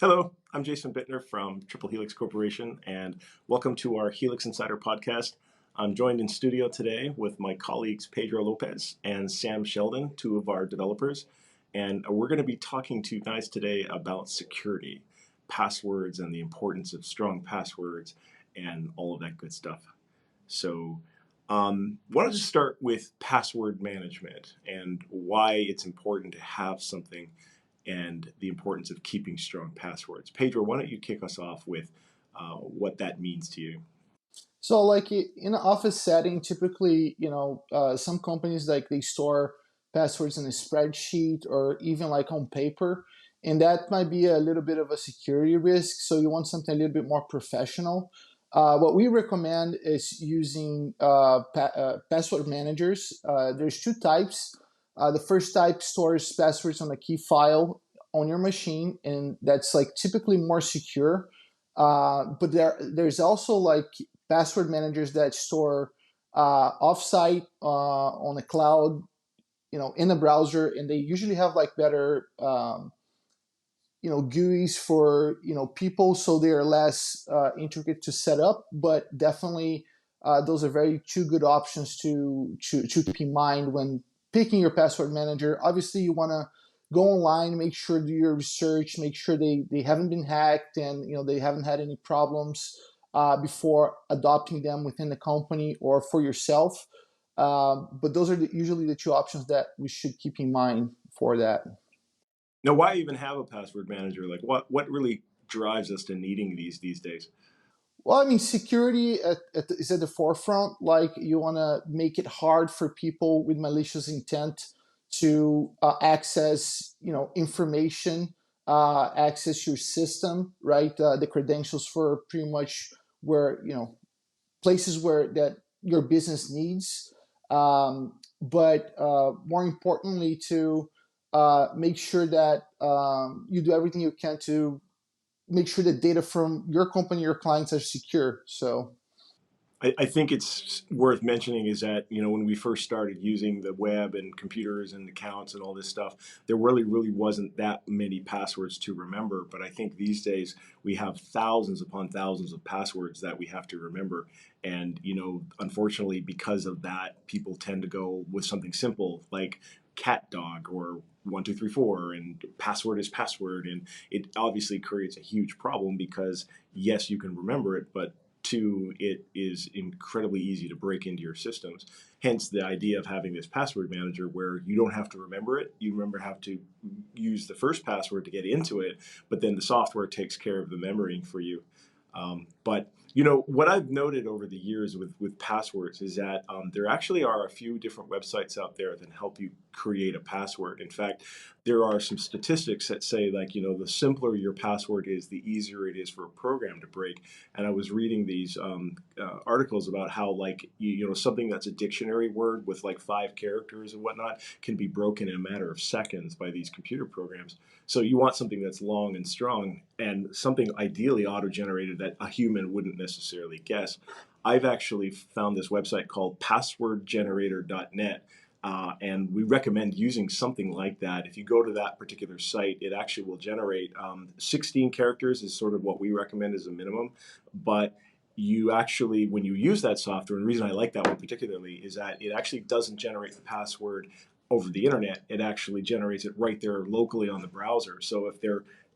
Hello, I'm Jason Bittner from Triple Helix Corporation, and welcome to our Helix Insider podcast. I'm joined in studio today with my colleagues Pedro Lopez and Sam Sheldon, two of our developers, and we're going to be talking to you guys today about security, passwords, and the importance of strong passwords, and all of that good stuff. So, why don't you start with password management and why it's important to have something and the importance of keeping strong passwords. Pedro, why don't you kick us off with what that means to you? So, like in an office setting, typically, some companies like they store passwords in a spreadsheet or even like on paper, and that might be a little bit of a security risk. So, you want something a little bit more professional. What we recommend is using password managers. There's two types. The first type stores passwords on a key file on your machine, and that's like typically more secure. But there's also like password managers that store offsite on the cloud, in the browser, and they usually have like better, GUIs for people, so they are less intricate to set up. But definitely, those are very two good options to keep in mind when picking your password manager. Obviously, you want to go online, make sure do your research, make sure they haven't been hacked and they haven't had any problems before adopting them within the company or for yourself. But those are usually the two options that we should keep in mind for that. Now, why even have a password manager? Like, what really drives us to needing these days? Well, I mean, security is at the forefront. Like, you want to make it hard for people with malicious intent to access, information, access your system, right? The credentials for pretty much where, places where that your business needs. But more importantly, to make sure that you do everything you can to make sure that data from your company, your clients are secure. So, I think it's worth mentioning is that when we first started using the web and computers and accounts and all this stuff, there really wasn't that many passwords to remember. But I think these days we have thousands upon thousands of passwords that we have to remember, and unfortunately, because of that, people tend to go with something simple like cat dog or 1234 and password is password, and it obviously creates a huge problem because yes, you can remember it, but two, it is incredibly easy to break into your systems. Hence the idea of having this password manager where you don't have to remember it. You remember how to use the first password to get into it, but then the software takes care of the memorying for you. But what I've noted over the years with passwords is that there actually are a few different websites out there that help you create a password. In fact, there are some statistics that say like the simpler your password is, the easier it is for a program to break. And I was reading these articles about how like something that's a dictionary word with like 5 characters and whatnot can be broken in a matter of seconds by these computer programs. So you want something that's long and strong and something ideally auto-generated that a human wouldn't necessarily guess. I've actually found this website called passwordgenerator.net. And we recommend using something like that. If you go to that particular site, it actually will generate 16 characters is sort of what we recommend as a minimum. But you actually, when you use that software, and the reason I like that one particularly is that it actually doesn't generate the password over the internet. It actually generates it right there locally on the browser. So if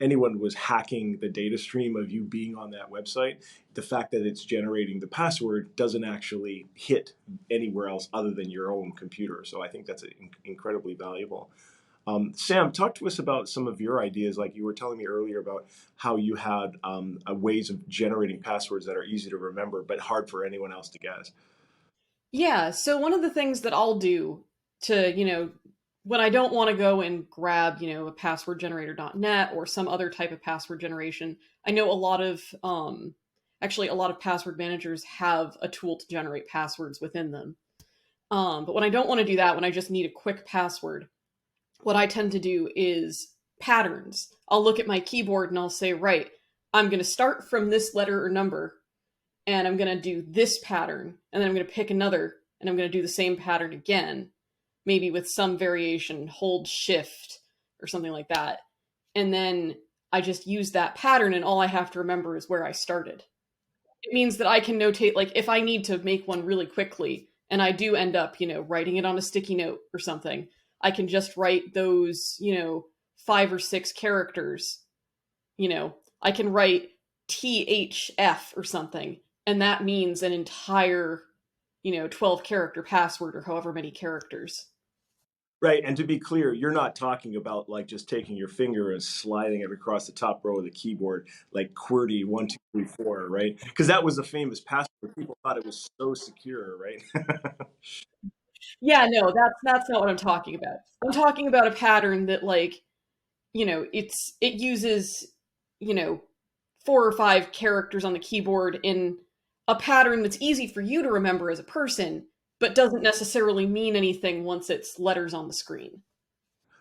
anyone was hacking the data stream of you being on that website, the fact that it's generating the password doesn't actually hit anywhere else other than your own computer. So I think that's incredibly valuable. Sam, talk to us about some of your ideas. Like you were telling me earlier about how you had ways of generating passwords that are easy to remember but hard for anyone else to guess. Yeah, so one of the things that I'll do to, when I don't want to go and grab, a passwordgenerator.net or some other type of password generation, I know a lot of password managers have a tool to generate passwords within them. But when I don't want to do that, when I just need a quick password, what I tend to do is patterns. I'll look at my keyboard and I'll say, right, I'm going to start from this letter or number and I'm going to do this pattern, and then I'm going to pick another, and I'm going to do the same pattern again, maybe with some variation, hold shift or something like that. And then I just use that pattern and all I have to remember is where I started. It means that I can notate, like, if I need to make one really quickly and I do end up, writing it on a sticky note or something, I can just write those, 5 or 6 characters. I can write THF or something, and that means an entire, 12 character password or however many characters. Right, and to be clear, you're not talking about like just taking your finger and sliding it across the top row of the keyboard, like QWERTY 1 2 3 4, right? Because that was a famous password. People thought it was so secure, right? Yeah, no, that's not what I'm talking about. I'm talking about a pattern that, like, it uses, you know, 4 or 5 characters on the keyboard in a pattern that's easy for you to remember as a person, but doesn't necessarily mean anything once it's letters on the screen.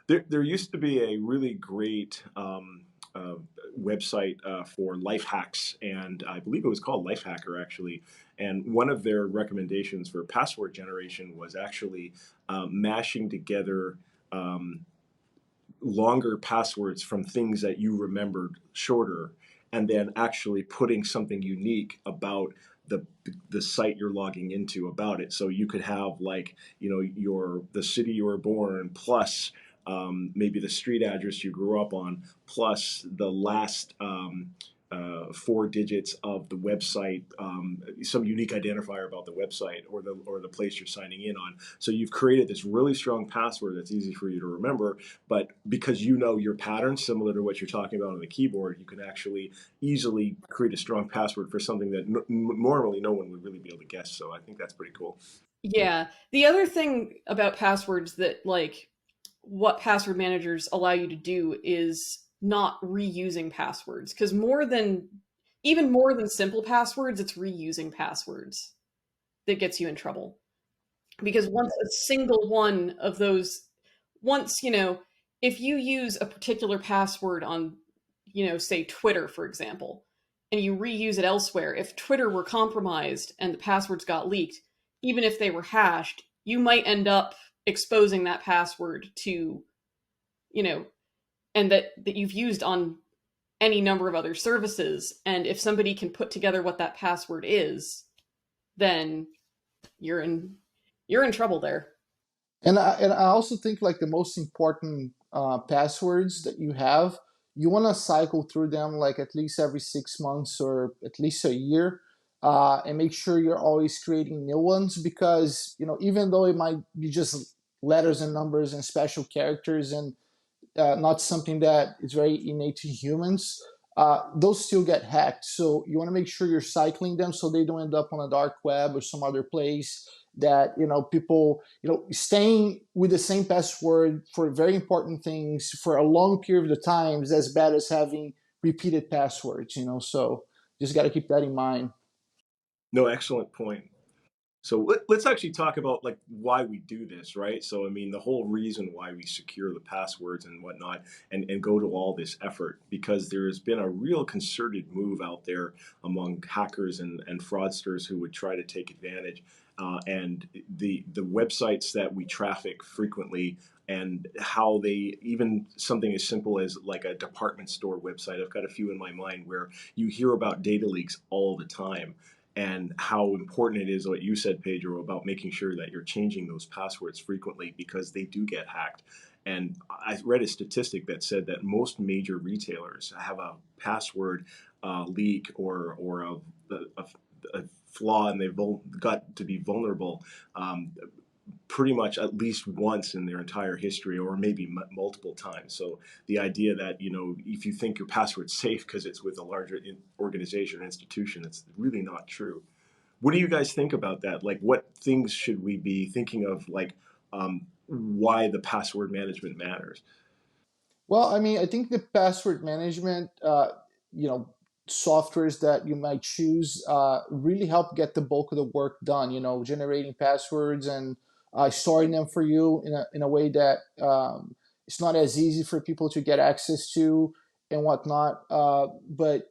There used to be a really great uh, website for life hacks, and I believe it was called Lifehacker actually. And one of their recommendations for password generation was actually mashing together um, longer passwords from things that you remembered shorter, and then actually putting something unique about the the site you're logging into about it. So you could have, like, your the city you were born plus maybe the street address you grew up on plus the last 4 digits of the website, some unique identifier about the website or the place you're signing in on. So you've created this really strong password that's easy for you to remember, but because you know your pattern, similar to what you're talking about on the keyboard, you can actually easily create a strong password for something that normally no one would really be able to guess. So I think that's pretty cool. Yeah. The other thing about passwords that, like, what password managers allow you to do is not reusing passwords, because even more than simple passwords, it's reusing passwords that gets you in trouble. Because once a single one of those, once, if you use a particular password on, say Twitter, for example, and you reuse it elsewhere, if Twitter were compromised and the passwords got leaked, even if they were hashed, you might end up exposing that password to, you know, and that you've used on any number of other services. And if somebody can put together what that password is, then you're in you're in trouble there. And I also think like the most important passwords that you have, you want to cycle through them like at least every 6 months or at least a year, and make sure you're always creating new ones because even though it might be just letters and numbers and special characters and not something that is very innate to humans, those still get hacked. So you want to make sure you're cycling them so they don't end up on a dark web or some other place that people staying with the same password for very important things for a long period of time is as bad as having repeated passwords. So just got to keep that in mind. No, excellent point. So let's actually talk about like why we do this, right? So I mean, the whole reason why we secure the passwords and whatnot, and go to all this effort, because there has been a real concerted move out there among hackers and fraudsters who would try to take advantage. And the websites that we traffic frequently, and how they, even something as simple as like a department store website. I've got a few in my mind where you hear about data leaks all the time, and how important it is what you said, Pedro, about making sure that you're changing those passwords frequently because they do get hacked. And I read a statistic that said that most major retailers have a password leak or a flaw, and they've got to be vulnerable pretty much at least once in their entire history, or maybe multiple times. So the idea that if you think your password's safe because it's with a larger organization or institution, it's really not true. What do you guys think about that? Like, what things should we be thinking of, like, why the password management matters? Well, I mean, I think the password management, you know, softwares that you might choose really help get the bulk of the work done. Generating passwords and storing them for you in a way that it's not as easy for people to get access to and whatnot. But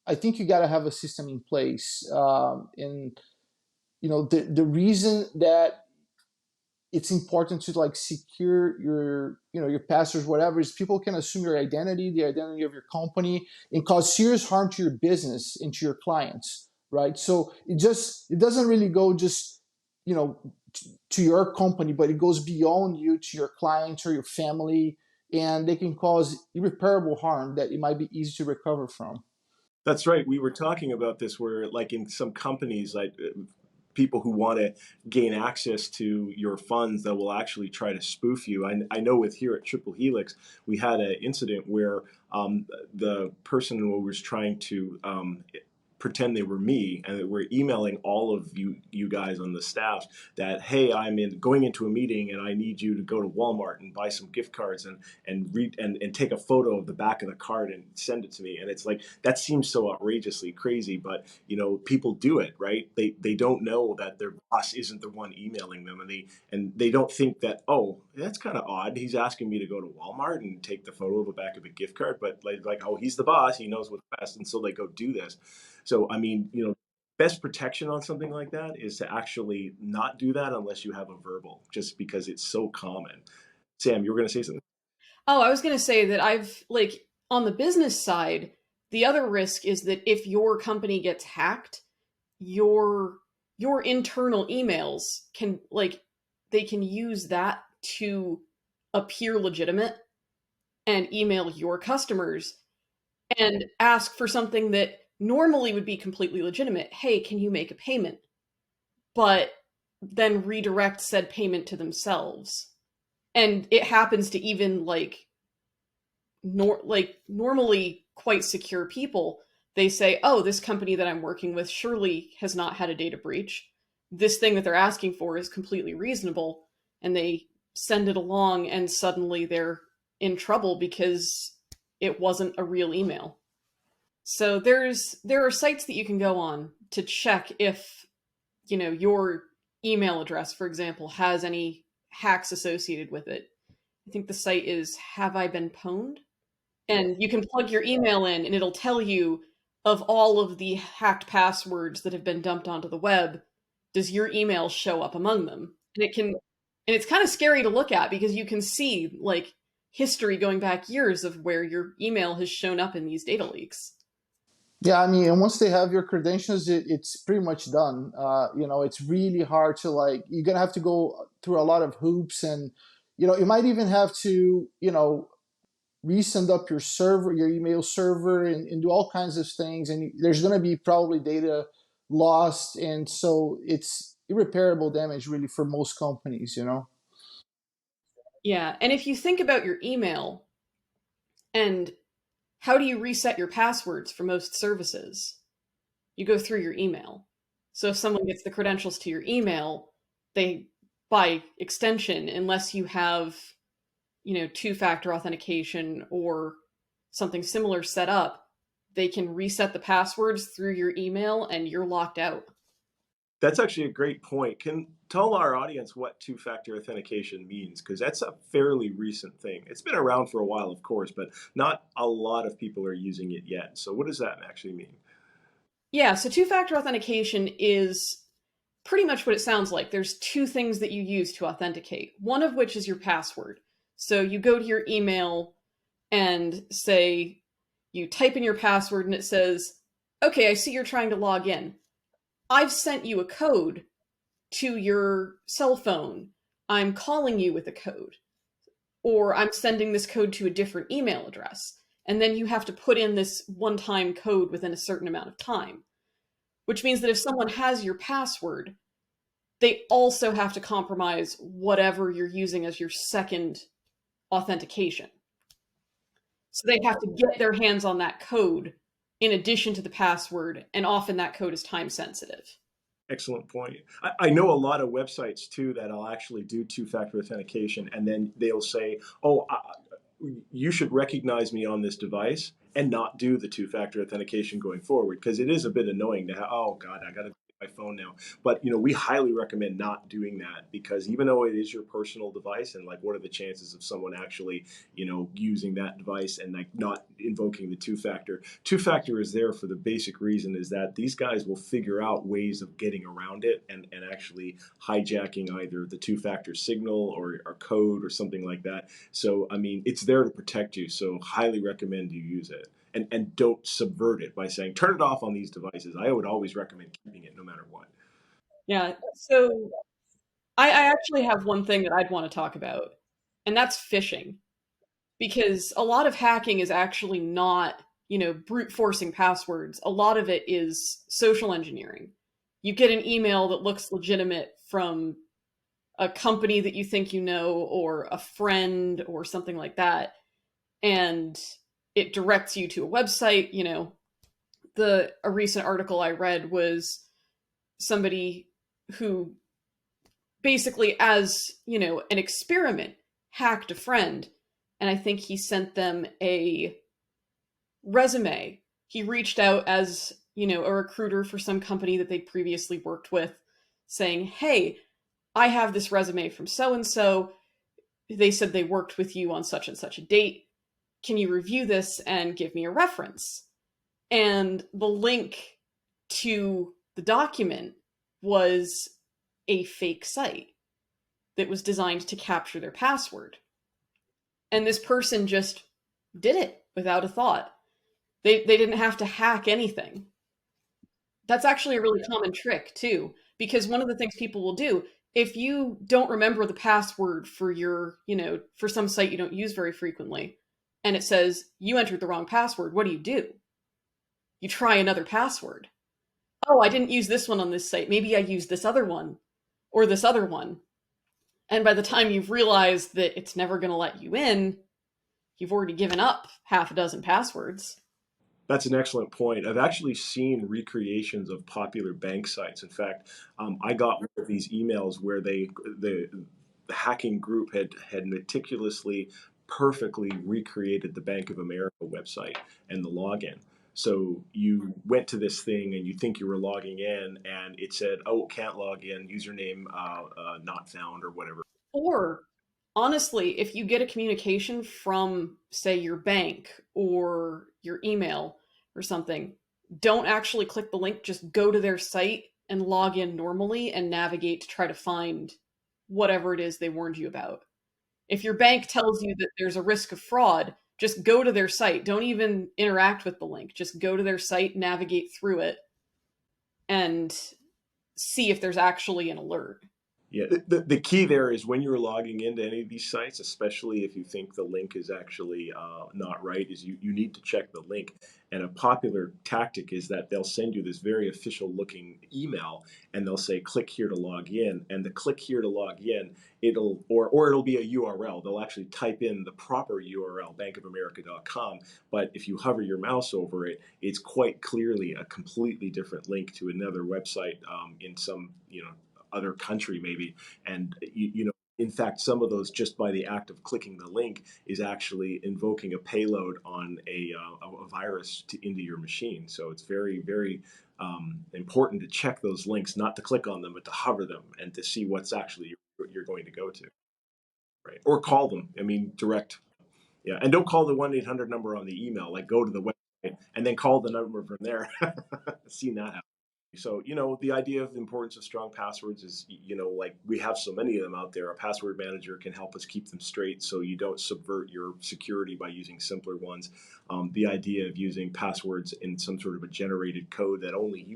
I think you got to have a system in place. And the reason that it's important to like secure your, you know, your passwords, whatever, is people can assume your identity, the identity of your company, and cause serious harm to your business and to your clients, right? So it doesn't really go just, you know, to your company, but it goes beyond you to your clients or your family, and they can cause irreparable harm that it might be easy to recover from. That's right. We were talking about this where, like, in some companies, like people who want to gain access to your funds that will actually try to spoof you. I know with here at Triple Helix, we had an incident where the person who was trying to pretend they were me and were emailing all of you guys on the staff that, hey, I'm going into a meeting and I need you to go to Walmart and buy some gift cards and read and take a photo of the back of the card and send it to me. And it's like, that seems so outrageously crazy, but you know, people do it, right? They don't know that their boss isn't the one emailing them, and they don't think that, oh, that's kind of odd, he's asking me to go to Walmart and take the photo of the back of a gift card, but like, oh, he's the boss, he knows what's best, and so they go do this. So, I mean, you know, best protection on something like that is to actually not do that unless you have a verbal, just because it's so common. Sam, you were going to say something? Oh, I was going to say that I've like on the business side, the other risk is that if your company gets hacked, your your internal emails can like they can use that to appear legitimate and email your customers and ask for something that normally would be completely legitimate. Hey, can you make a payment? But then redirect said payment to themselves. And it happens to even normally quite secure people. They say, "Oh, this company that I'm working with surely has not had a data breach. This thing that they're asking for is completely reasonable." And they send it along and suddenly they're in trouble because it wasn't a real email. So there are sites that you can go on to check if, you know, your email address, for example, has any hacks associated with it. I think the site is Have I Been Pwned? And you can plug your email in and it'll tell you of all of the hacked passwords that have been dumped onto the web, does your email show up among them? And it can and it's kind of scary to look at because you can see like history going back years of where your email has shown up in these data leaks. Yeah, I mean, and once they have your credentials, it's pretty much done. You know, it's really hard to like. You're gonna have to go through a lot of hoops, and you know, you might even have to, you know, resend up your server, your email server, and do all kinds of things. And there's gonna be probably data lost, and so it's irreparable damage really for most companies. You know. Yeah, and if you think about your email and how do you reset your passwords for most services? You go through your email. So if someone gets the credentials to your email, they, by extension, unless you have, you know, two-factor authentication or something similar set up, they can reset the passwords through your email and you're locked out. That's actually a great point. Can tell our audience what two-factor authentication means, because that's a fairly recent thing. It's been around for a while, of course, but not a lot of people are using it yet. So what does that actually mean? Yeah, so two-factor authentication is pretty much what it sounds like. There's two things that you use to authenticate, one of which is your password. So you go to your email and say, you type in your password and it says, okay, I see you're trying to log in. I've sent you a code to your cell phone. I'm calling you with a code. Or I'm sending this code to a different email address. And then you have to put in this one time code within a certain amount of time, which means that if someone has your password, they also have to compromise whatever you're using as your second authentication. So they have to get their hands on that code in addition to the password, and often that code is time sensitive. Excellent point. I know a lot of websites too that'll actually do two-factor authentication, and then they'll say, "Oh, you should recognize me on this device," and not do the two-factor authentication going forward, because it is a bit annoying to have. Oh God, I got to. my phone now. But we highly recommend not doing that, because even though it is your personal device, and like, what are the chances of someone actually using that device and like not invoking the two-factor? Two-factor is there for the basic reason is that these guys will figure out ways of getting around it and actually hijacking either the two-factor signal or code or something like that. So I mean, it's there to protect you, so highly recommend you use it. And don't subvert it by saying turn it off on these devices. I would always recommend keeping it no matter what. Yeah. So I actually have one thing that I'd want to talk about, and that's phishing. Because a lot of hacking is actually not, brute forcing passwords. A lot of it is social engineering. You get an email that looks legitimate from a company that you think you know, or a friend, or something like that, and it directs you to a website. A recent article I read was somebody who basically, as an experiment, hacked a friend, and I think he sent them a resume. He reached out as a recruiter for some company that they'd previously worked with, saying, "Hey, I have this resume from so and so. They said they worked with you on such and such a date. Can you review this and give me a reference?" And the link to the document was a fake site that was designed to capture their password. And this person just did it without a thought. They didn't have to hack anything. That's actually a really common trick too, because one of the things people will do, if you don't remember the password for for some site you don't use very frequently, and it says you entered the wrong password, what do? You try another password. Oh, I didn't use this one on this site. Maybe I used this other one or this other one. And by the time you've realized that it's never going to let you in, you've already given up half a dozen passwords. That's an excellent point. I've actually seen recreations of popular bank sites. In fact, I got one of these emails where the hacking group had meticulously, perfectly recreated the Bank of America website and the login. So you went to this thing and you think you were logging in, and it said, "Oh, can't log in. Username not found," or whatever. Or honestly, if you get a communication from, say, your bank or your email or something, don't actually click the link. Just go to their site and log in normally and navigate to try to find whatever it is they warned you about. If your bank tells you that there's a risk of fraud, just go to their site. Don't even interact with the link. Just go to their site, navigate through it, and see if there's actually an alert. Yeah, the key there is when you're logging into any of these sites, especially if you think the link is actually not right, is you need to check the link. And a popular tactic is that they'll send you this very official looking email, and they'll say, click here to log in. And the click here to log in, or it'll be a URL. They'll actually type in the proper URL, bankofamerica.com. But if you hover your mouse over it, it's quite clearly a completely different link to another website in some, other country maybe. And in fact, some of those, just by the act of clicking the link, is actually invoking a payload on a virus into your machine. So it's very, very important to check those links, not to click on them, but to hover them and to see what's actually you're going to go to, right? Or call them. I mean, direct. Yeah, and don't call the 1-800 number on the email. Like, go to the website and then call the number from there. Seen that happen. So, the idea of the importance of strong passwords is, like, we have so many of them out there. A password manager can help us keep them straight so you don't subvert your security by using simpler ones. The idea of using passwords in some sort of a generated code that only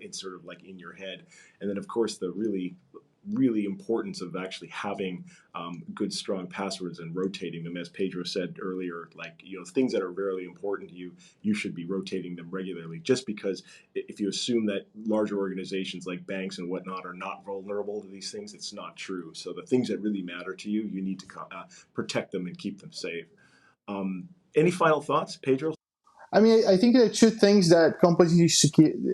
it's sort of like in your head. And then, of course, the really importance of actually having good strong passwords and rotating them, as Pedro said earlier. Like, things that are very important to you, you should be rotating them regularly, just because if you assume that larger organizations like banks and whatnot are not vulnerable to these things, it's not true. So the things that really matter to you, you need to protect them and keep them safe. Any final thoughts, Pedro? I mean, I think there are two things that companies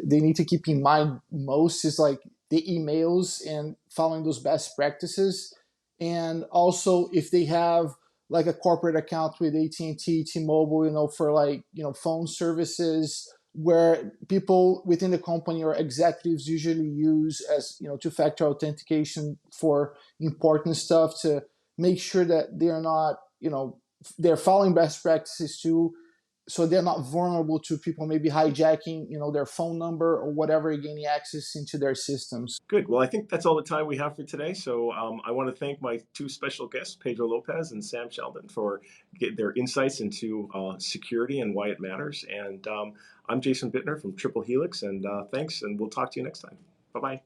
need to keep in mind most is like the emails and following those best practices, and also if they have like a corporate account with AT&T, T-Mobile, for like phone services, where people within the company or executives usually use as two-factor authentication for important stuff to make sure that they're not they're following best practices too, so they're not vulnerable to people maybe hijacking their phone number or whatever, gaining access into their systems. Good. Well, I think that's all the time we have for today. So I want to thank my two special guests, Pedro Lopez and Sam Sheldon, for their insights into security and why it matters. And I'm Jason Bittner from Triple Helix, and thanks, and we'll talk to you next time. Bye-bye.